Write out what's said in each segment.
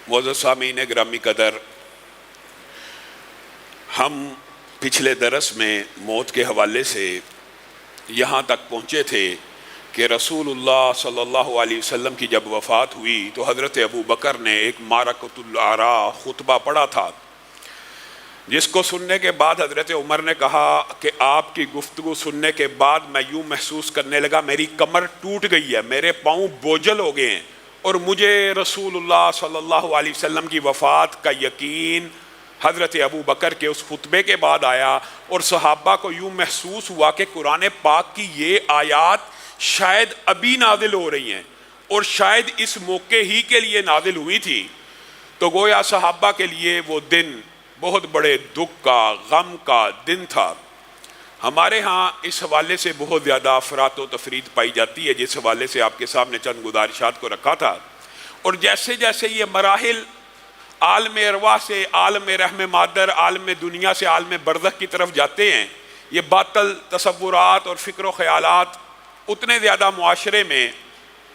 معزز سامعین گرامی قدر، ہم پچھلے درس میں موت کے حوالے سے یہاں تک پہنچے تھے کہ رسول اللہ صلی اللہ علیہ وسلم کی جب وفات ہوئی تو حضرت ابو بکر نے ایک معرکۃ العراء خطبہ پڑھا تھا، جس کو سننے کے بعد حضرت عمر نے کہا کہ آپ کی گفتگو سننے کے بعد میں یوں محسوس کرنے لگا میری کمر ٹوٹ گئی ہے، میرے پاؤں بوجھل ہو گئے ہیں، اور مجھے رسول اللہ صلی اللہ علیہ وسلم کی وفات کا یقین حضرت ابو بکر کے اس خطبے کے بعد آیا، اور صحابہ کو یوں محسوس ہوا کہ قرآن پاک کی یہ آیات شاید ابھی نازل ہو رہی ہیں اور شاید اس موقع ہی کے لیے نازل ہوئی تھی۔ تو گویا صحابہ کے لیے وہ دن بہت بڑے دکھ کا، غم کا دن تھا۔ ہمارے ہاں اس حوالے سے بہت زیادہ افراط و تفرید پائی جاتی ہے، جس حوالے سے آپ کے سامنے چند گزارشات کو رکھا تھا، اور جیسے جیسے یہ مراحل عالم ارواح سے عالم رحم مادر، عالم دنیا سے عالم برزخ کی طرف جاتے ہیں، یہ باطل تصورات اور فکر و خیالات اتنے زیادہ معاشرے میں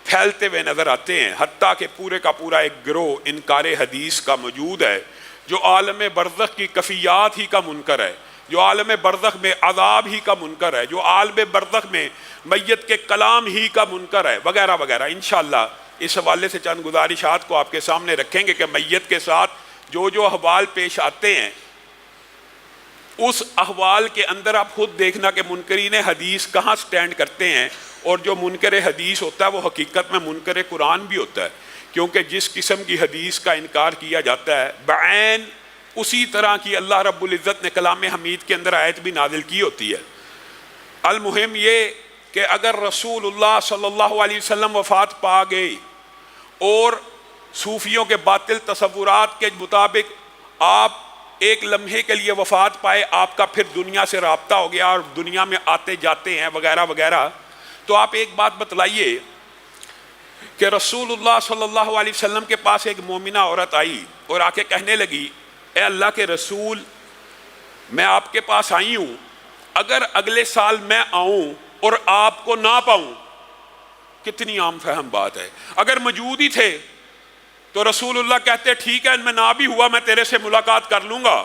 پھیلتے ہوئے نظر آتے ہیں، حتیٰ کہ پورے کا پورا ایک گروہ انکار حدیث کا موجود ہے، جو عالم برزخ کی کفیات ہی کا منکر ہے، جو عالم برزخ میں عذاب ہی کا منکر ہے، جو عالم برزخ میں میت کے کلام ہی کا منکر ہے، وغیرہ وغیرہ۔ انشاءاللہ اس حوالے سے چند گزارشات کو آپ کے سامنے رکھیں گے کہ میت کے ساتھ جو احوال پیش آتے ہیں، اس احوال کے اندر آپ خود دیکھنا کہ منکرین حدیث کہاں سٹینڈ کرتے ہیں، اور جو منکر حدیث ہوتا ہے وہ حقیقت میں منکر قرآن بھی ہوتا ہے، کیونکہ جس قسم کی حدیث کا انکار کیا جاتا ہے بعین اسی طرح کی اللہ رب العزت نے کلام حمید کے اندر آیت بھی نازل کی ہوتی ہے۔ المہم یہ کہ اگر رسول اللہ صلی اللہ علیہ وسلم وفات پا گئی اور صوفیوں کے باطل تصورات کے مطابق آپ ایک لمحے کے لیے وفات پائے، آپ کا پھر دنیا سے رابطہ ہو گیا اور دنیا میں آتے جاتے ہیں وغیرہ وغیرہ، تو آپ ایک بات بتلائیے کہ رسول اللہ صلی اللہ علیہ وسلم کے پاس ایک مومنہ عورت آئی اور آ کے کہنے لگی، اے اللہ کے رسول، میں آپ کے پاس آئی ہوں، اگر اگلے سال میں آؤں اور آپ کو نہ پاؤں، کتنی عام فہم بات ہے، اگر موجود ہی تھے تو رسول اللہ کہتے ٹھیک ہے، میں نہ بھی ہوا میں تیرے سے ملاقات کر لوں گا۔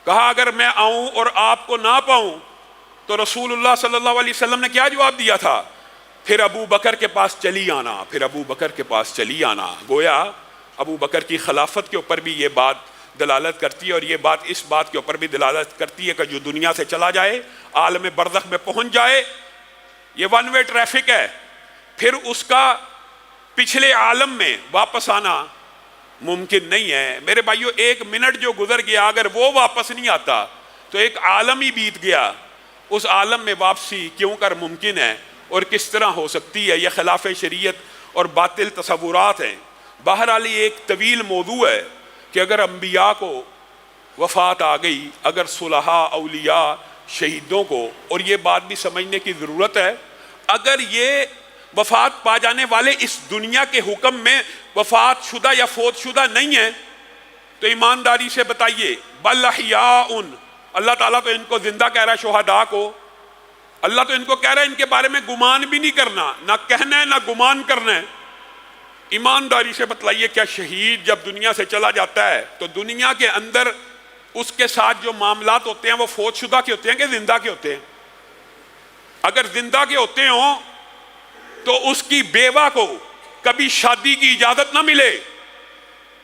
کہا اگر میں آؤں اور آپ کو نہ پاؤں، تو رسول اللہ صلی اللہ علیہ وسلم نے کیا جواب دیا تھا؟ پھر ابو بکر کے پاس چلی آنا، پھر ابو بکر کے پاس چلی آنا۔ گویا ابو بکر کی خلافت کے اوپر بھی یہ بات دلالت کرتی ہے، اور یہ بات اس بات کے اوپر بھی دلالت کرتی ہے کہ جو دنیا سے چلا جائے، عالم برزخ میں پہنچ جائے، یہ ون وے ٹریفک ہے، پھر اس کا پچھلے عالم میں واپس آنا ممکن نہیں ہے۔ میرے بھائیو، ایک منٹ جو گزر گیا اگر وہ واپس نہیں آتا تو ایک عالم ہی بیت گیا۔ اس عالم میں واپسی کیوں کر ممکن ہے اور کس طرح ہو سکتی ہے؟ یہ خلاف شریعت اور باطل تصورات ہیں۔ بہرحال یہ ایک طویل موضوع ہے کہ اگر انبیاء کو وفات آ گئی، اگر صلحاء، اولیاء، شہیدوں کو، اور یہ بات بھی سمجھنے کی ضرورت ہے، اگر یہ وفات پا جانے والے اس دنیا کے حکم میں وفات شدہ یا فوت شدہ نہیں ہیں، تو ایمانداری سے بتائیے، بل احیاء، اللہ تعالیٰ تو ان کو زندہ کہہ رہا ہے، شہداء کو اللہ تو ان کو کہہ رہا ہے ان کے بارے میں گمان بھی نہیں کرنا، نہ کہنا ہے نہ گمان کرنا ہے۔ ایمانداری سے بتلائیے، کیا شہید جب دنیا سے چلا جاتا ہے تو دنیا کے اندر اس کے ساتھ جو معاملات ہوتے ہیں وہ فوت شدہ کے ہوتے ہیں کہ زندہ کے ہوتے ہیں؟ اگر زندہ کے ہوتے ہوں تو اس کی بیوہ کو کبھی شادی کی اجازت نہ ملے۔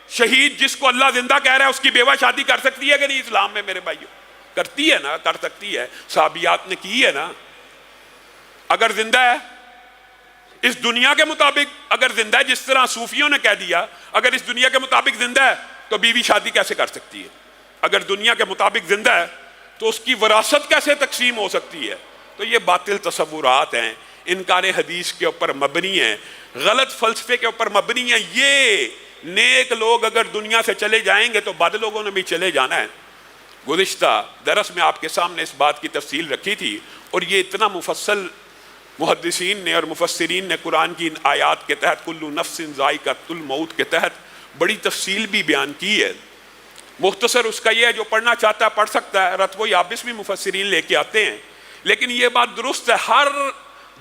شہید جس کو اللہ زندہ کہہ رہا ہے اس کی بیوہ شادی کر سکتی ہے کہ نہیں؟ اسلام میں میرے بھائیو کرتی ہے نا، کر سکتی ہے، صحابیات نے کی ہے نا۔ اگر زندہ ہے اس دنیا کے مطابق، اگر زندہ ہے جس طرح صوفیوں نے کہہ دیا، اگر اس دنیا کے مطابق زندہ ہے تو بیوی شادی کیسے کر سکتی ہے؟ اگر دنیا کے مطابق زندہ ہے تو اس کی وراثت کیسے تقسیم ہو سکتی ہے؟ تو یہ باطل تصورات ہیں، انکار حدیث کے اوپر مبنی ہیں، غلط فلسفے کے اوپر مبنی ہیں۔ یہ نیک لوگ اگر دنیا سے چلے جائیں گے تو بد لوگوں نے بھی چلے جانا ہے۔ گزشتہ درس میں آپ کے سامنے اس بات کی تفصیل رکھی تھی، اور یہ اتنا مفصل محدثین نے اور مفسرین نے قرآن کی ان آیات کے تحت کل نفس ذائقۃ الموت کے تحت بڑی تفصیل بھی بیان کی ہے۔ مختصر اس کا یہ ہے، جو پڑھنا چاہتا ہے پڑھ سکتا ہے، رتب و یابس بھی مفسرین لے کے آتے ہیں، لیکن یہ بات درست ہے، ہر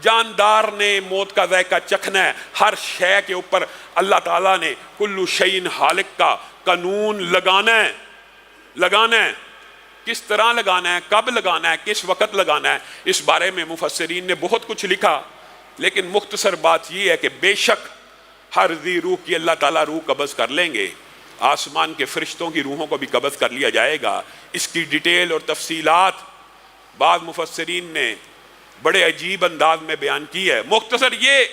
جاندار نے موت کا ذائقہ چکھنا ہے. ہر شے کے اوپر اللہ تعالیٰ نے کلو شیء ہالک کا قانون لگانا ہے. کس طرح لگانا ہے، کب لگانا ہے، کس وقت لگانا ہے، اس بارے میں مفسرین نے بہت کچھ لکھا. لیکن مختصر بات یہ ہے کہ بے شک ہر ذی روح کی اللہ تعالیٰ روح قبض کر لیں گے. آسمان کے فرشتوں کی روحوں کو بھی قبض کر لیا جائے گا. اس کی ڈیٹیل اور تفصیلات بعض مفسرین نے بڑے عجیب انداز میں بیان کی ہے. مختصر یہ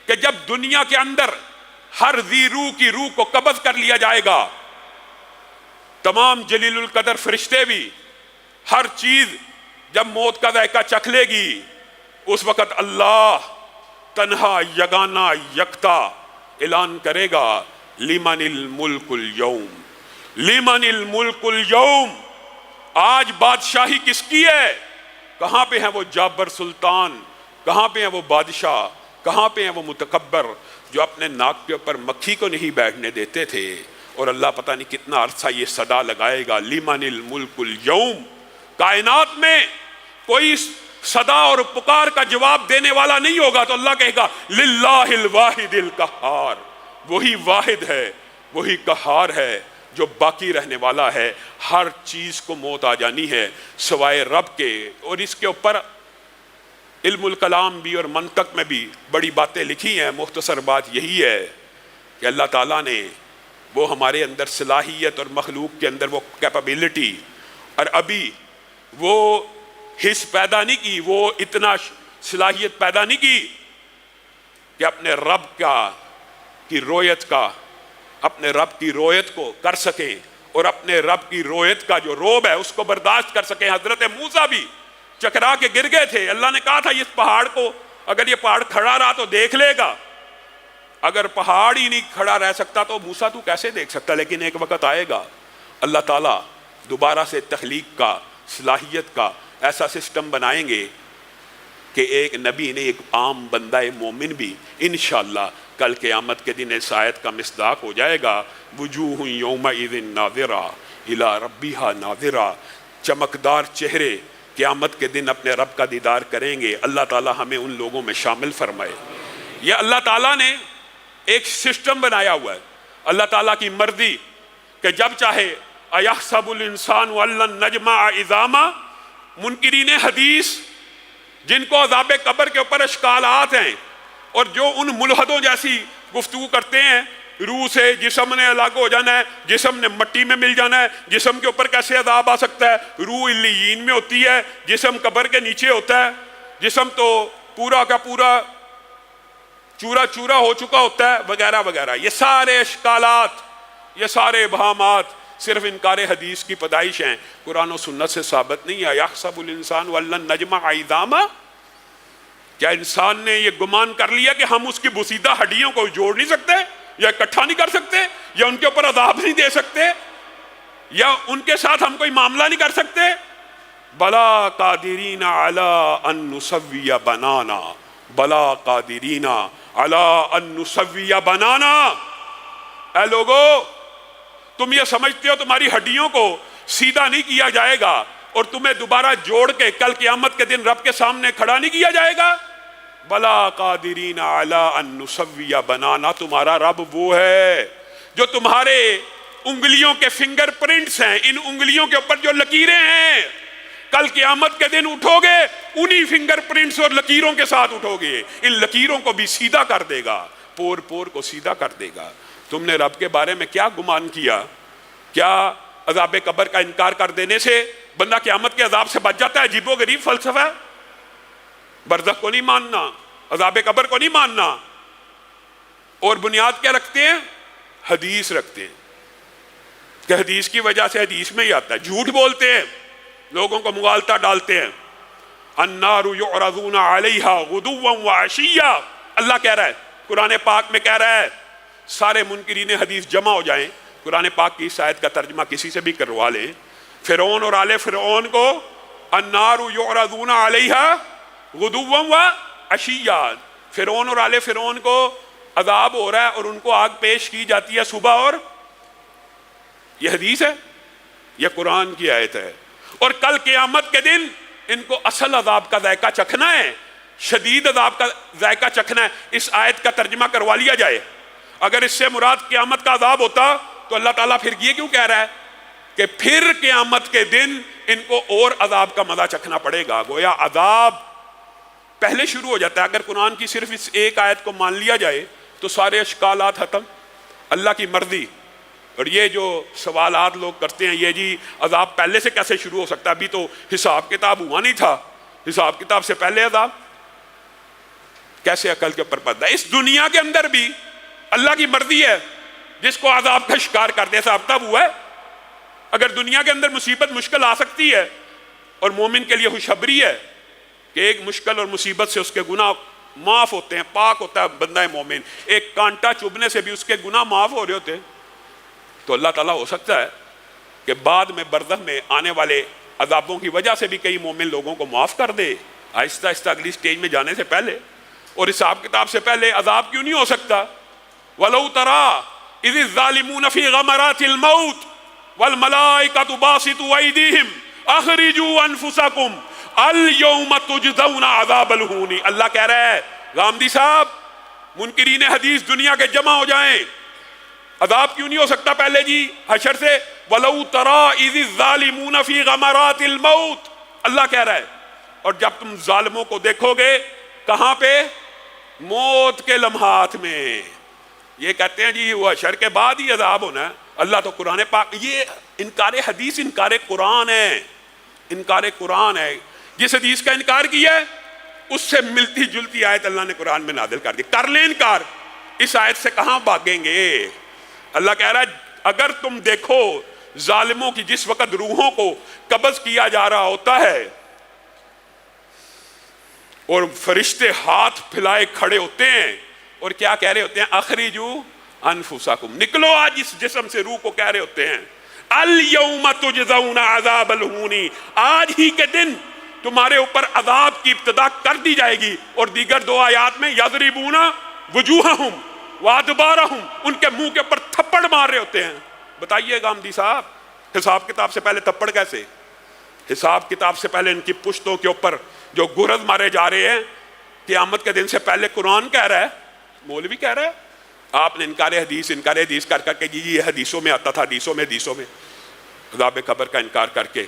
کہ جب دنیا کے اندر ہر ذی روح کی روح کو قبض کر لیا جائے گا، تمام جلیل القدر فرشتے بھی، ہر چیز جب موت کا ذائقہ چکھ لے گی، اس وقت اللہ تنہا یگانہ یکتا اعلان کرے گا، لمن الملک اليوم، لمن الملک اليوم، آج بادشاہی کس کی ہے؟ کہاں پہ ہیں وہ جابر سلطان، کہاں پہ ہیں وہ بادشاہ، کہاں پہ ہیں وہ متکبر جو اپنے ناک کے اوپر مکھی کو نہیں بیٹھنے دیتے تھے؟ اور اللہ پتہ نہیں کتنا عرصہ یہ صدا لگائے گا، لمن الملک اليوم. کائنات میں کوئی صدا اور پکار کا جواب دینے والا نہیں ہوگا تو اللہ کہے گا للہ الواحد القہار، وہی واحد ہے، وہی قہار ہے جو باقی رہنے والا ہے. ہر چیز کو موت آ جانی ہے سوائے رب کے. اور اس کے اوپر علم الکلام بھی اور منطق میں بھی بڑی باتیں لکھی ہیں. مختصر بات یہی ہے کہ اللہ تعالیٰ نے وہ ہمارے اندر صلاحیت اور مخلوق کے اندر وہ کیپابلٹی اور ابھی وہ حس پیدا نہیں کی، وہ اتنا صلاحیت پیدا نہیں کی کہ اپنے رب کی رویت کا، اپنے رب کی رویت کو کر سکیں اور اپنے رب کی رویت کا جو روب ہے اس کو برداشت کر سکیں. حضرت موسیٰ بھی چکرا کے گر گئے تھے. اللہ نے کہا تھا اس پہاڑ کو، اگر یہ پہاڑ کھڑا رہا تو دیکھ لے گا، اگر پہاڑ ہی نہیں کھڑا رہ سکتا تو موسیٰ تو کیسے دیکھ سکتا؟ لیکن ایک وقت آئے گا اللہ تعالیٰ دوبارہ سے تخلیق کا، صلاحیت کا ایسا سسٹم بنائیں گے کہ ایک نبی نے ایک عام بندہ مومن بھی انشاءاللہ کل قیامت کے دن اس آیت کا مصداق ہو جائے گا. وجوہ یومئذ ناظرہ الی ربہا ناظرہ، چمکدار چہرے قیامت کے دن اپنے رب کا دیدار کریں گے. اللہ تعالیٰ ہمیں ان لوگوں میں شامل فرمائے. یہ اللہ تعالیٰ نے ایک سسٹم بنایا ہوا ہے. اللہ تعالیٰ کی مرضی کہ جب چاہے ایحسب الانسان ان لن نجمع عظاما. منکرین حدیث جن کو عذاب قبر کے اوپر اشکالات ہیں اور جو ان ملحدوں جیسی گفتگو کرتے ہیں، روح سے جسم نے الگ ہو جانا ہے، جسم نے مٹی میں مل جانا ہے، جسم کے اوپر کیسے عذاب آ سکتا ہے، روح علیین میں ہوتی ہے، جسم قبر کے نیچے ہوتا ہے، جسم تو پورا کا پورا چورا چورا ہو چکا ہوتا ہے، وغیرہ وغیرہ. یہ سارے اشکالات، یہ سارے ابہامات صرف انکار حدیث کی پیدائش ہیں، قرآن و سنت سے ثابت نہیں ہے. یحسب الانسان ان لن نجمع عظاما، کیا انسان نے یہ گمان کر لیا کہ ہم اس کی بسیدہ ہڈیوں کو جوڑ نہیں سکتے، یا اکٹھا نہیں کر سکتے، یا ان کے اوپر عذاب نہیں دے سکتے، یا ان کے ساتھ ہم کوئی معاملہ نہیں کر سکتے؟ بلا قادرین علی ان نسوی بنانا، بلا قادرین علی ان نسوی بنانا. اے لوگو، تم یہ سمجھتے ہو تمہاری ہڈیوں کو سیدھا نہیں کیا جائے گا اور تمہیں دوبارہ جوڑ کے کل قیامت کے دن رب کے سامنے کھڑا نہیں کیا جائے گا؟ بلا قادرین علی ان نسوی بنانا. تمہارا رب وہ ہے جو تمہارے انگلیوں کے فنگر پرنٹس ہیں، ان انگلیوں کے اوپر جو لکیریں ہیں، کل قیامت کے دن اٹھو گے انہی فنگر پرنٹس اور لکیروں کے ساتھ اٹھو گے. ان لکیروں کو بھی سیدھا کر دے گا، پور پور کو سیدھا کر دے گا. تم نے رب کے بارے میں کیا گمان کیا؟ کیا عذاب قبر کا انکار کر دینے سے بندہ قیامت کے عذاب سے بچ جاتا ہے؟ عجیب و غریب فلسفہ. برزخ کو نہیں ماننا، عذاب قبر کو نہیں ماننا، اور بنیاد کیا رکھتے ہیں؟ حدیث رکھتے ہیں کہ حدیث کی وجہ سے حدیث میں ہی آتا ہے. جھوٹ بولتے ہیں، لوگوں کو مغالطہ ڈالتے ہیں. النار یعرضون علیہا غدوا وعشیا، اللہ کہہ رہا ہے، قرآن پاک میں کہہ رہا ہے سارے منکرین حدیث جمع ہو جائیں، قرآن پاک کی اس آیت کا ترجمہ کسی سے بھی کروا لیں. فرعون اور آل فرعون کو النار یعرضون علیہا غدوا وعشیا، فرعون اور آل فرعون کو عذاب ہو رہا ہے اور ان کو آگ پیش کی جاتی ہے صبح اور. یہ حدیث ہے، یہ قرآن کی آیت ہے. اور کل قیامت کے دن ان کو اصل عذاب کا ذائقہ چکھنا ہے. شدید عذاب کا ذائقہ چکھنا ہے، اس آیت کا ترجمہ کروا لیا جائے۔ اگر اس سے مراد قیامت کا عذاب ہوتا تو اللہ تعالیٰ پھر یہ کیوں کہہ رہا ہے کہ پھر قیامت کے دن ان کو اور عذاب کا مزہ چکھنا پڑے گا؟ گویا عذاب پہلے شروع ہو جاتا ہے۔ اگر قرآن کی صرف اس ایک آیت کو مان لیا جائے تو سارے اشکالات ختم، اللہ کی مرضی۔ اور یہ جو سوالات لوگ کرتے ہیں، یہ جی عذاب پہلے سے کیسے شروع ہو سکتا ہے؟ ابھی تو حساب کتاب ہوا نہیں تھا، حساب کتاب سے پہلے عذاب کیسے عقل کے اوپر پڑتا ہے؟ اس دنیا کے اندر بھی اللہ کی مرضی ہے، جس کو عذاب کا شکار کر دے حساب تب ہوا ہے۔ اگر دنیا کے اندر مصیبت مشکل آ سکتی ہے اور مومن کے لیے خوشخبری ہے کہ ایک مشکل اور مصیبت سے اس کے گناہ معاف ہوتے ہیں، پاک ہوتا ہے بندہ مومن، ایک کانٹا چبھنے سے بھی اس کے گناہ معاف ہو رہے ہوتے ہیں، تو اللہ تعالیٰ ہو سکتا ہے کہ بعد میں برزخ میں آنے والے عذابوں کی وجہ سے بھی کئی مومن لوگوں کو معاف کر دے، آہستہ آہستہ اگلی سٹیج میں جانے سے پہلے۔ اور حساب کتاب سے پہلے عذاب کیوں نہیں ہو سکتا؟ وَلَوْ تَرَىٰ إِذِ الظَّالِمُونَ فِي غَمَرَاتِ الْمَوْتِ وَالْمَلَائِكَةُ بَاسِطُو أَيْدِيهِمْ أَخْرِجُوا أَنفُسَكُمْ الْيَوْمَ تُجْزَوْنَ عَذَابَ الْهُونِ۔ اللہ کہہ رہا ہے غامدی صاحب، منکرین حدیث دنیا کے جمع ہو جائیں، عذاب کیوں نہیں ہو سکتا پہلے جی حشر سے؟ وَلَوْ تَرَىٰ إِذِ الظَّالِمُونَ فِي غَمَرَاتِ الْمَوْتِ، اللہ کہہ رہا ہے۔ اور جب تم ظالموں کو دیکھو گے کہاں پہ؟ موت کے لمحات میں۔ یہ کہتے ہیں جی وہ حشر کے بعد ہی عذاب ہونا ہے، اللہ تو قرآن پاک، یہ انکار حدیث انکار قرآن ہے، انکار قرآن ہے۔ جس حدیث کا انکار کیا ہے اس سے ملتی جلتی آیت اللہ نے قرآن میں نازل کر دی، کر لیں انکار، اس آیت سے کہاں بھاگیں گے؟ اللہ کہہ رہا ہے اگر تم دیکھو ظالموں کی جس وقت روحوں کو قبض کیا جا رہا ہوتا ہے اور فرشتے ہاتھ پھیلائے کھڑے ہوتے ہیں اور کیا کہہ رہے ہوتے ہیں؟ اخرجو انفسکم، نکلو آج اس جسم سے، روح کو کہہ رہے ہوتے ہیں الیوم تجزون عذاب الہون، آج ہی کے دن تمہارے اوپر عذاب کی ابتدا کر دی جائے گی۔ اور دیگر دو آیات میں یضربون وجوہہم وادبارہم، ان کے منہ کے اوپر تھپڑ مار رہے ہوتے ہیں۔ بتائیے غامدی صاحب، حساب کتاب سے پہلے تھپڑ کیسے؟ حساب کتاب سے پہلے ان کی پشتوں کے اوپر جو گرز مارے جا رہے ہیں قیامت کے دن سے پہلے قرآن کہہ رہا ہے، مولوی کہہ رہا ہے، آپ نے انکار حدیث کر کے جی یہ حدیثوں میں آتا تھا، حدیثوں میں عذاب قبر کا انکار کر کے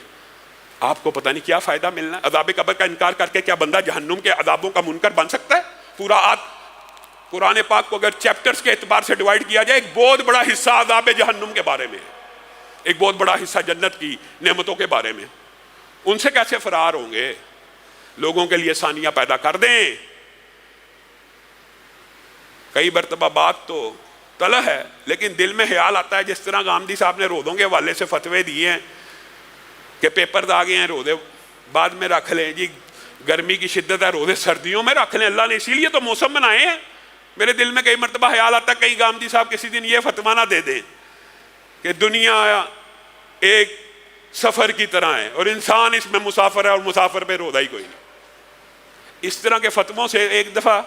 آپ کو پتہ نہیں کیا فائدہ ملنا ہے۔ عذاب قبر کا انکار کر کے کیا بندہ جہنم کے عذابوں کا منکر بن سکتا ہے؟ پورا قرآن پاک کو اگر چیپٹرز کے اعتبار سے ڈیوائیڈ کیا جائے، ایک بہت بڑا حصہ عذاب جہنم کے بارے میں، ایک بہت بڑا حصہ جنت کی نعمتوں کے بارے میں۔ ان سے کیسے فرار ہوں گے؟ لوگوں کے لیے آسانیاں پیدا کر دیں۔ کئی مرتبہ بات تو طلح ہے لیکن دل میں خیال آتا ہے، جس طرح غامدی صاحب نے رودوں کے حوالے سے فتوے دیے ہیں کہ پیپرز آ گئے ہیں، رودے بعد میں رکھ لیں جی، گرمی کی شدت ہے رودے سردیوں میں رکھ لیں، اللہ نے اسی لیے تو موسم بنائے ہیں۔ میرے دل میں کئی مرتبہ خیال آتا ہے کئی غامدی صاحب کسی دن یہ فتویٰ نہ دے دیں کہ دنیا ایک سفر کی طرح ہے اور انسان اس میں مسافر ہے اور مسافر پہ رودا ہی کوئی نہیں۔ اس طرح کے فتووں سے ایک دفعہ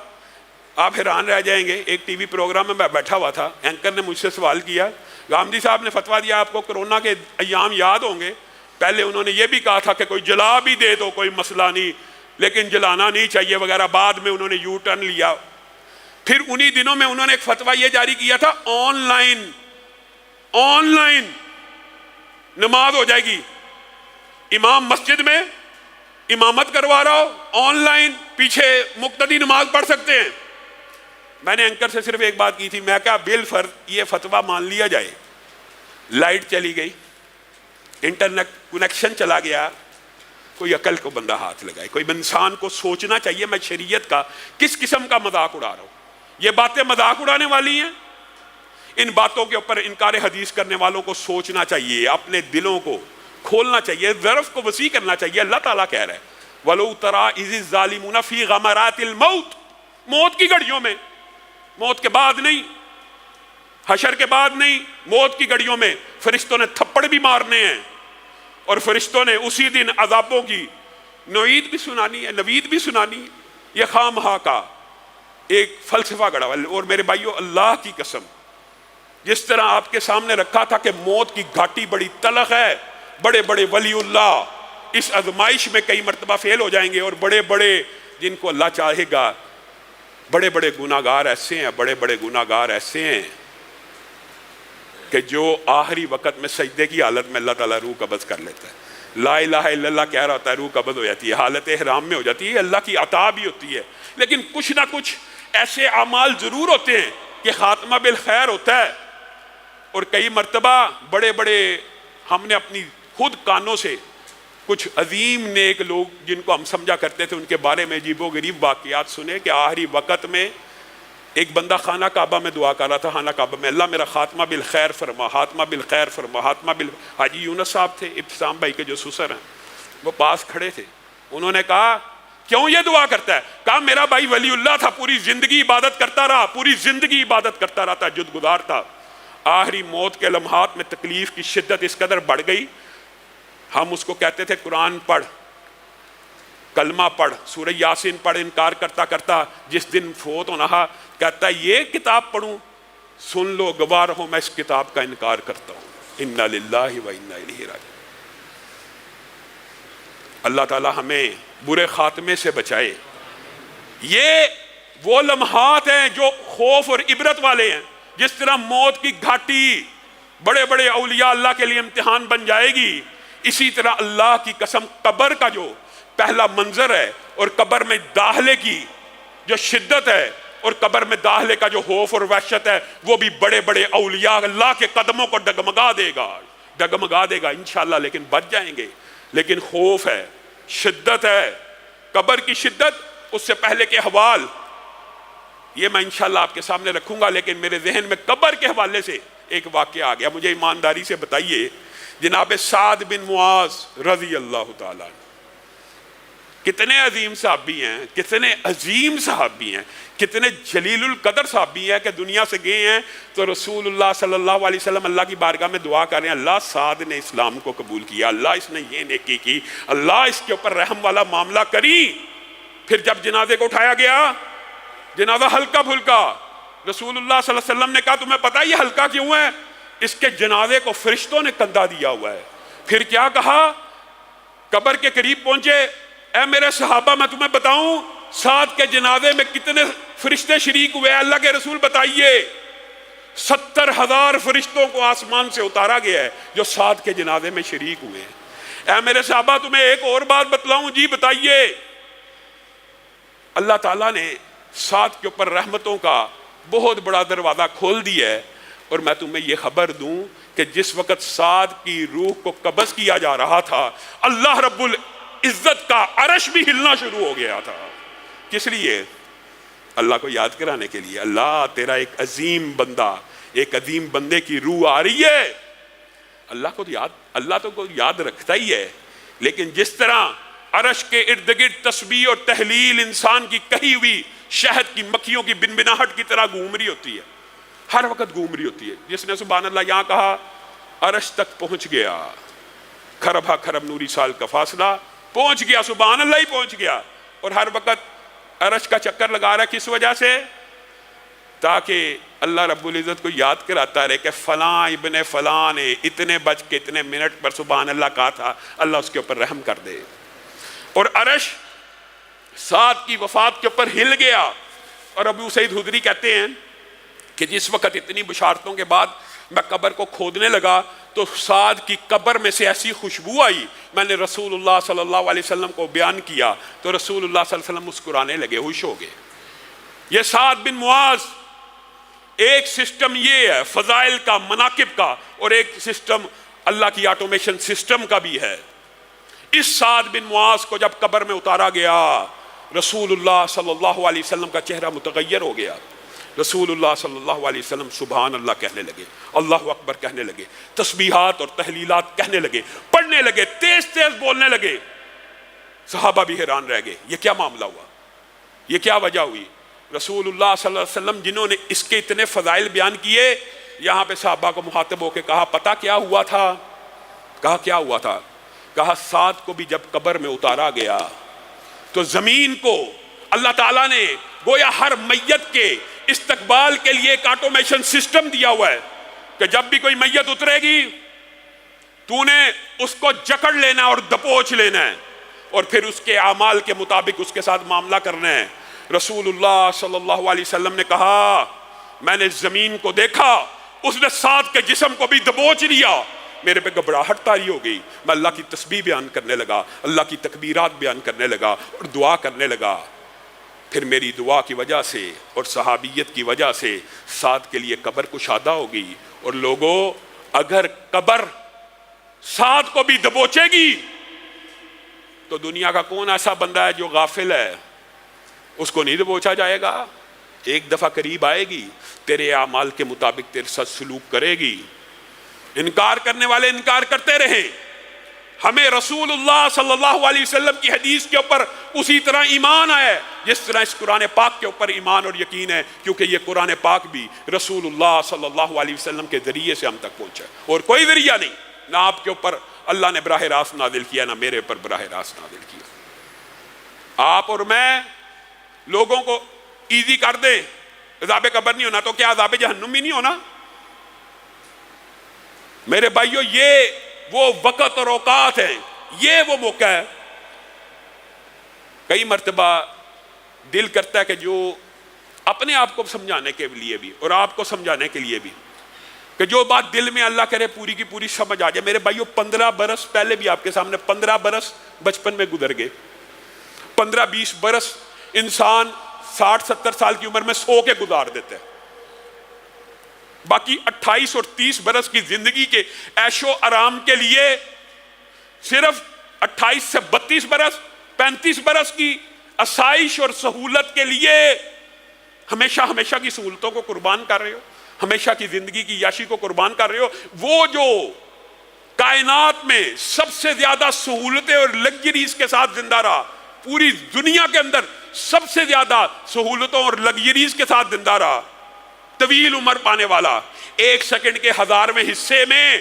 آپ حیران رہ جائیں گے، ایک ٹی وی پروگرام میں بیٹھا ہوا تھا، اینکر نے مجھ سے سوال کیا، غامدی صاحب نے فتویٰ دیا، آپ کو کرونا کے ایام یاد ہوں گے، پہلے انہوں نے یہ بھی کہا تھا کہ کوئی جلا بھی دے تو کوئی مسئلہ نہیں لیکن جلانا نہیں چاہیے وغیرہ، بعد میں انہوں نے یو ٹرن لیا۔ پھر انہی دنوں میں انہوں نے ایک فتویٰ یہ جاری کیا تھا، آن لائن نماز ہو جائے گی، امام مسجد میں امامت کروا رہا ہو، آن لائن پیچھے مقتدی نماز پڑھ سکتے ہیں۔ میں نے اینکر سے صرف ایک بات کی تھی، میں کہا بالفرض یہ فتویٰ مان لیا جائے، لائٹ چلی گئی، انٹرنیٹ کنیکشن چلا گیا، کوئی عقل کو بندہ ہاتھ لگائے، کوئی انسان کو سوچنا چاہیے میں شریعت کا کس قسم کا مذاق اڑا رہا ہوں۔ یہ باتیں مذاق اڑانے والی ہیں، ان باتوں کے اوپر انکار حدیث کرنے والوں کو سوچنا چاہیے، اپنے دلوں کو کھولنا چاہیے، ظرف کو وسیع کرنا چاہیے۔ اللہ تعالیٰ کہہ رہے ہیں وَلَوْ تَرَىٰ إِذِ الظَّالِمُونَ فِي غَمَرَاتِ الْمَوْتِ، موت کی گھڑیوں میں، موت کے بعد نہیں، حشر کے بعد نہیں، موت کی گھڑیوں میں فرشتوں نے تھپڑ بھی مارنے ہیں اور فرشتوں نے اسی دن عذابوں کی نوید بھی سنانی ہے، نوید بھی سنانی ہے۔ یہ خامخواہ کا ایک فلسفہ گڑا ہوا۔ اور میرے بھائیو، اللہ کی قسم، جس طرح آپ کے سامنے رکھا تھا کہ موت کی گھاٹی بڑی تلخ ہے، بڑے بڑے ولی اللہ اس آزمائش میں کئی مرتبہ فیل ہو جائیں گے اور بڑے بڑے جن کو اللہ چاہے گا. بڑے بڑے گناہگار ایسے ہیں، بڑے بڑے گناہگار ایسے ہیں کہ جو آخری وقت میں سجدے کی حالت میں اللہ تعالیٰ روح قبض کر لیتا ہے. لا الہ الا اللہ کہہ رہا ہوتا ہے، روح قبض ہو جاتی ہے، حالت احرام میں ہو جاتی ہے. اللہ کی عطا بھی ہوتی ہے، لیکن کچھ نہ کچھ ایسے اعمال ضرور ہوتے ہیں کہ خاتمہ بالخیر ہوتا ہے. اور کئی مرتبہ بڑے بڑے ہم نے اپنی خود کانوں سے کچھ عظیم نیک لوگ جن کو ہم سمجھا کرتے تھے ان کے بارے میں عجیب و غریب واقعات سنے کہ آخری وقت میں ایک بندہ خانہ کعبہ میں دعا کر رہا تھا، خانہ کعبہ میں، اللہ میرا خاتمہ بالخیر فرما، خاتمہ بالخیر فرما، خاتمہ حاجی یونس صاحب تھے ابتسام بھائی کے جو سسر ہیں، وہ پاس کھڑے تھے. انہوں نے کہا کیوں یہ دعا کرتا ہے؟ کہا میرا بھائی ولی اللہ تھا، پوری زندگی عبادت کرتا رہا، پوری زندگی عبادت کرتا رہا، تہجد گزار تھا. آخری موت کے لمحات میں تکلیف کی شدت اس قدر بڑھ گئی، ہم اس کو کہتے تھے قرآن پڑھ، کلمہ پڑھ، سورہ یاسین پڑھ. انکار کرتا کرتا جس دن فوت ہونا تھا کہتا ہے یہ کتاب پڑھوں؟ سن لو گواہ رہو میں اس کتاب کا انکار کرتا ہوں. انا للہ و انا الیہ راجعون. اللہ تعالی ہمیں برے خاتمے سے بچائے. یہ وہ لمحات ہیں جو خوف اور عبرت والے ہیں. جس طرح موت کی گھاٹی بڑے بڑے اولیاء اللہ کے لیے امتحان بن جائے گی، اسی طرح اللہ کی قسم قبر کا جو پہلا منظر ہے اور قبر میں داخلے کی جو شدت ہے اور قبر میں داخلے کا جو خوف اور وحشت ہے، وہ بھی بڑے بڑے اولیاء اللہ کے قدموں کو ڈگمگا دے گا انشاءاللہ. لیکن بچ جائیں گے. لیکن خوف ہے، شدت ہے، قبر کی شدت، اس سے پہلے کے حوال یہ میں انشاءاللہ آپ کے سامنے رکھوں گا. لیکن میرے ذہن میں قبر کے حوالے سے ایک واقعہ آ گیا. مجھے ایمانداری سے بتائیے، جناب سعد بن معاذ رضی اللہ تعالیٰ عنہ کتنے عظیم صحابی ہیں، کتنے عظیم صحابی ہیں، کتنے جلیل القدر صحابی ہیں کہ دنیا سے گئے ہیں تو رسول اللہ صلی اللہ علیہ وسلم اللہ کی بارگاہ میں دعا کر رہے ہیں، اللہ سعد نے اسلام کو قبول کیا، اللہ اس نے یہ نیکی کی، اللہ اس کے اوپر رحم والا معاملہ کری. پھر جب جنازے کو اٹھایا گیا، جنازہ ہلکا پھلکا، رسول اللہ صلی اللہ علیہ وسلم نے کہا تمہیں پتہ یہ ہلکا کیوں ہے؟ اس کے جنازے کو فرشتوں نے کندھا دیا ہوا ہے. پھر کیا کہا؟ قبر کے قریب پہنچے، اے میرے صحابہ میں تمہیں بتاؤں سعد کے جنازے میں کتنے فرشتے شریک ہوئے؟ اللہ کے رسول بتائیے. 70,000 فرشتوں کو آسمان سے اتارا گیا ہے جو سعد کے جنازے میں شریک ہوئے ہیں. اے میرے صحابہ تمہیں ایک اور بات بتلاؤں؟ جی بتائیے. اللہ تعالیٰ نے سعد کے اوپر رحمتوں کا بہت بڑا دروازہ کھول دیا ہے. اور میں تمہیں یہ خبر دوں کہ جس وقت سعد کی روح کو قبض کیا جا رہا تھا، اللہ رب العزت کا عرش بھی ہلنا شروع ہو گیا تھا. کس لیے؟ اللہ کو یاد کرانے کے لیے. اللہ تیرا ایک عظیم بندہ، ایک عظیم بندے کی روح آ رہی ہے. اللہ تو کو یاد رکھتا ہی ہے، لیکن جس طرح عرش کے ارد گرد تسبیح اور تحلیل انسان کی کہی ہوئی شہد کی مکھیوں کی بنبناہٹ کی طرح گھوم رہی ہوتی ہے، ہر وقت گھوم رہی ہوتی ہے. جس نے سبحان اللہ یہاں کہا عرش تک پہنچ گیا، کھرب کھرب نوری سال کا فاصلہ پہنچ گیا، سبحان اللہ ہی پہنچ گیا. اور ہر وقت عرش کا چکر لگا رہا ہے. کس وجہ سے؟ تاکہ اللہ رب العزت کو یاد کراتا رہے کہ فلاں ابن فلاں نے اتنے بج کے اتنے منٹ پر سبحان اللہ کہا تھا، اللہ اس کے اوپر رحم کر دے. اور عرش سعد کی وفات کے اوپر ہل گیا. اور ابو سعید خدری کہتے ہیں کہ جس وقت اتنی بشارتوں کے بعد میں قبر کو کھودنے لگا تو سعد کی قبر میں سے ایسی خوشبو آئی. میں نے رسول اللہ صلی اللہ علیہ وسلم کو بیان کیا تو رسول اللہ صلی اللہ علیہ وسلم مسکرانے لگے، خوش ہو گئے. یہ سعد بن معاذ، ایک سسٹم یہ ہے فضائل کا، مناقب کا، اور ایک سسٹم اللہ کی آٹومیشن سسٹم کا بھی ہے. اس سعد بن معاذ کو جب قبر میں اتارا گیا، رسول اللہ صلی اللہ علیہ وسلم کا چہرہ متغیر ہو گیا. رسول اللہ صلی اللہ علیہ وسلم سبحان اللہ کہنے لگے، اللہ اکبر کہنے لگے، تسبیحات اور تحلیلات کہنے لگے، پڑھنے لگے، تیز تیز بولنے لگے. صحابہ بھی حیران رہ گئے، یہ کیا معاملہ ہوا، یہ کیا وجہ ہوئی؟ رسول اللہ صلی اللہ علیہ وسلم جنہوں نے اس کے اتنے فضائل بیان کیے، یہاں پہ صحابہ کو مخاطب ہو کے کہا پتہ کیا ہوا تھا؟ کہا کیا ہوا تھا؟ کہا سعد کو بھی جب قبر میں اتارا گیا تو زمین کو اللہ تعالیٰ نے گویا ہر میت کے استقبال کے لیے ایک آٹومیشن سسٹم دیا ہوا ہے کہ جب بھی کوئی میت اترے گی تو نے اس کو جکڑ لینا اور دپوچ لینا ہے. اور پھر اس کے اعمال کے مطابق اس کے ساتھ معاملہ کرنا ہے۔ رسول اللہ صلی اللہ علیہ وسلم نے کہا میں نے زمین کو دیکھا، اس نے سات کے جسم کو بھی دبوچ لیا، میرے پہ گھبراہٹ طاری ہو گئی، میں اللہ کی تسبیح بیان کرنے لگا، اللہ کی تکبیرات بیان کرنے لگا اور دعا کرنے لگا۔ پھر میری دعا کی وجہ سے اور صحابیت کی وجہ سے سات کے لیے قبر کشادہ ہو گئی۔ اور لوگوں، اگر قبر سات کو بھی دبوچے گی تو دنیا کا کون ایسا بندہ ہے جو غافل ہے؟ اس کو نہیں دبوچا جائے گا۔ ایک دفعہ قریب آئے گی، تیرے اعمال کے مطابق تیرے ساتھ سلوک کرے گی۔ انکار کرنے والے انکار کرتے رہیں، ہمیں رسول اللہ صلی اللہ علیہ وسلم کی حدیث کے اوپر اسی طرح ایمان ہے جس طرح اس قرآن پاک کے اوپر ایمان اور یقین ہے، کیونکہ یہ قرآن پاک بھی رسول اللہ صلی اللہ علیہ وسلم کے ذریعے سے ہم تک پہنچا ہے، اور کوئی ذریعہ نہیں۔ نہ آپ کے اوپر اللہ نے براہ راست نازل کیا، نہ میرے اوپر براہ راست نازل کیا۔ آپ اور میں لوگوں کو ایزی کر دیں، عذاب قبر نہیں ہونا تو کیا عذاب جہنم بھی نہیں ہونا؟ میرے بھائیو، یہ وہ وقت اور اوقات ہیں، یہ وہ موقع ہے۔ کئی مرتبہ دل کرتا ہے کہ جو اپنے آپ کو سمجھانے کے لیے بھی اور آپ کو سمجھانے کے لیے بھی، کہ جو بات دل میں اللہ کرے پوری کی پوری سمجھ آ جائے۔ میرے بھائیو، 15 برس پہلے بھی آپ کے سامنے 15 برس بچپن میں گزر گئے، 15-20 برس انسان 60-70 سال کی عمر میں سو کے گزار دیتے ہیں، باقی 28 اور 30 برس کی زندگی کے عیش و آرام کے لیے صرف 28 سے 32 برس 35 برس کی آسائش اور سہولت کے لیے ہمیشہ کی سہولتوں کو قربان کر رہے ہو، ہمیشہ کی زندگی کی یاشی کو قربان کر رہے ہو۔ وہ جو کائنات میں سب سے زیادہ سہولتیں اور لگژریز کے ساتھ زندہ رہا، پوری دنیا کے اندر سب سے زیادہ سہولتوں اور لگژریز کے ساتھ زندہ رہا، طویل عمر پانے والا، 1 سیکنڈ کے 1000ویں حصے میں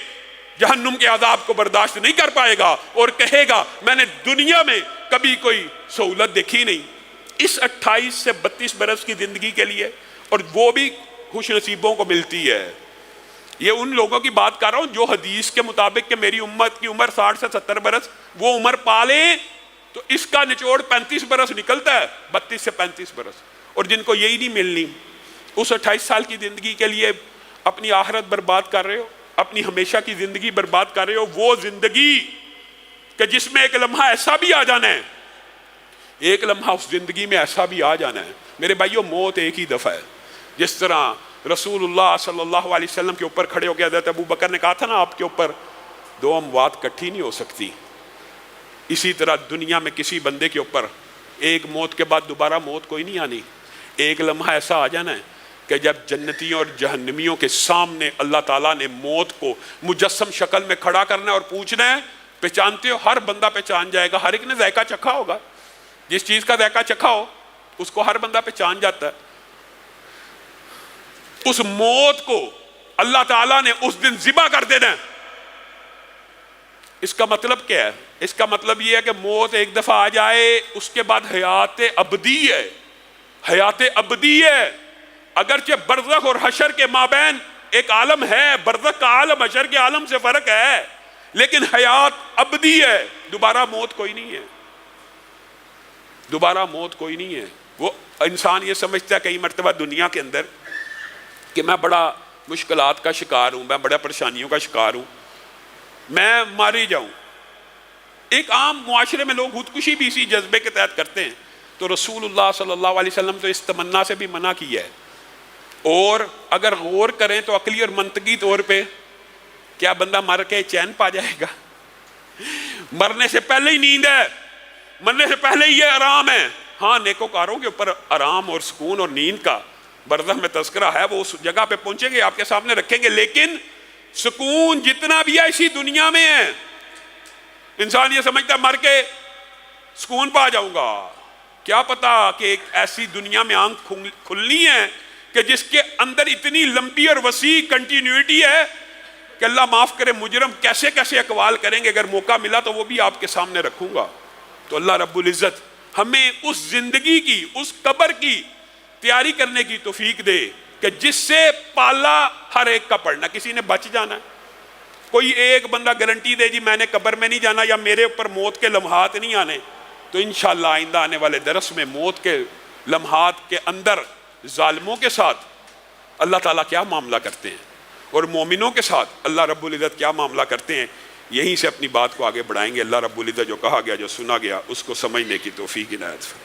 جہنم کے عذاب کو برداشت نہیں کر پائے گا اور کہے گا میں نے دنیا میں کبھی کوئی سہولت دیکھی نہیں اس 28 سے 32 برس کی زندگی کے لیے، اور وہ بھی خوش نصیبوں کو ملتی ہے۔ یہ ان لوگوں کی بات کر رہا ہوں جو حدیث کے مطابق کہ میری امت کی عمر 60 سے 70 برس، وہ عمر پالیں تو اس کا نچوڑ 35 برس نکلتا ہے، 32 سے 35 برس۔ اور جن کو یہی نہیں ملنی، اس 28 سال کی زندگی کے لیے اپنی آخرت برباد کر رہے ہو، اپنی ہمیشہ کی زندگی برباد کر رہے ہو۔ وہ زندگی کہ جس میں ایک لمحہ ایسا بھی آ جانا ہے، ایک لمحہ اس زندگی میں ایسا بھی آ جانا ہے میرے بھائیو، موت ایک ہی دفعہ ہے۔ جس طرح رسول اللہ صلی اللہ علیہ وسلم کے اوپر کھڑے ہو کے حضرت ابو بکر نے کہا تھا نا آپ کے اوپر 2 اموات کٹھی نہیں ہو سکتی، اسی طرح دنیا میں کسی بندے کے اوپر ایک موت کے بعد دوبارہ موت کوئی نہیں آنی۔ ایک لمحہ ایسا آ جانا ہے کہ جب جنتیوں اور جہنمیوں کے سامنے اللہ تعالیٰ نے موت کو مجسم شکل میں کھڑا کرنا ہے اور پوچھنا ہے پہچانتے ہو؟ ہر بندہ پہچان جائے گا، ہر ایک نے ذائقہ چکھا ہوگا، جس چیز کا ذائقہ چکھا ہو اس کو ہر بندہ پہچان جاتا ہے۔ اس موت کو اللہ تعالیٰ نے اس دن ذبح کر دینا ہے۔ اس کا مطلب کیا ہے؟ اس کا مطلب یہ ہے کہ موت ایک دفعہ آ جائے، اس کے بعد حیات ابدی ہے، حیات ابدی ہے۔ اگرچہ برزخ اور حشر کے مابین ایک عالم ہے، برزخ کا عالم حشر کے عالم سے فرق ہے، لیکن حیات ابدی ہے، دوبارہ موت کوئی نہیں ہے، دوبارہ موت کوئی نہیں ہے۔ وہ انسان یہ سمجھتا ہے کئی مرتبہ دنیا کے اندر کہ میں بڑا مشکلات کا شکار ہوں، میں بڑا پریشانیوں کا شکار ہوں، میں ماری جاؤں۔ ایک عام معاشرے میں لوگ خودکشی بھی اسی جذبے کے تحت کرتے ہیں، تو رسول اللہ صلی اللہ علیہ وسلم تو اس تمنا سے بھی منع کیا ہے۔ اور اگر غور کریں تو عقلی اور منطقی طور پہ کیا بندہ مر کے چین پا جائے گا؟ مرنے سے پہلے ہی نیند ہے، مرنے سے پہلے ہی یہ آرام ہے۔ ہاں، نیکوکاروں کے اوپر آرام اور سکون اور نیند کا برزخ میں تذکرہ ہے، وہ اس جگہ پہ پہنچیں گے، آپ کے سامنے رکھیں گے، لیکن سکون جتنا بھی ہے اسی دنیا میں ہے۔ انسان یہ سمجھتا ہے مر کے سکون پا جاؤں گا، کیا پتا کہ ایک ایسی دنیا میں آنکھ کھلنی ہے کہ جس کے اندر اتنی لمبی اور وسیع کنٹینیوٹی ہے کہ اللہ معاف کرے مجرم کیسے کیسے اقوال کریں گے، اگر موقع ملا تو وہ بھی آپ کے سامنے رکھوں گا۔ تو اللہ رب العزت ہمیں اس زندگی کی، اس قبر کی تیاری کرنے کی توفیق دے کہ جس سے پالا ہر ایک کا پڑنا، کسی نے بچ جانا ہے، کوئی ایک بندہ گارنٹی دے جی میں نے قبر میں نہیں جانا یا میرے اوپر موت کے لمحات نہیں آنے، تو انشاءاللہ آئندہ آنے والے درس میں موت کے لمحات کے اندر ظالموں کے ساتھ اللہ تعالیٰ کیا معاملہ کرتے ہیں اور مومنوں کے ساتھ اللہ رب العزت کیا معاملہ کرتے ہیں، یہیں سے اپنی بات کو آگے بڑھائیں گے۔ اللہ رب العزت جو کہا گیا، جو سنا گیا، اس کو سمجھنے کی توفیق عنایت فرمائے۔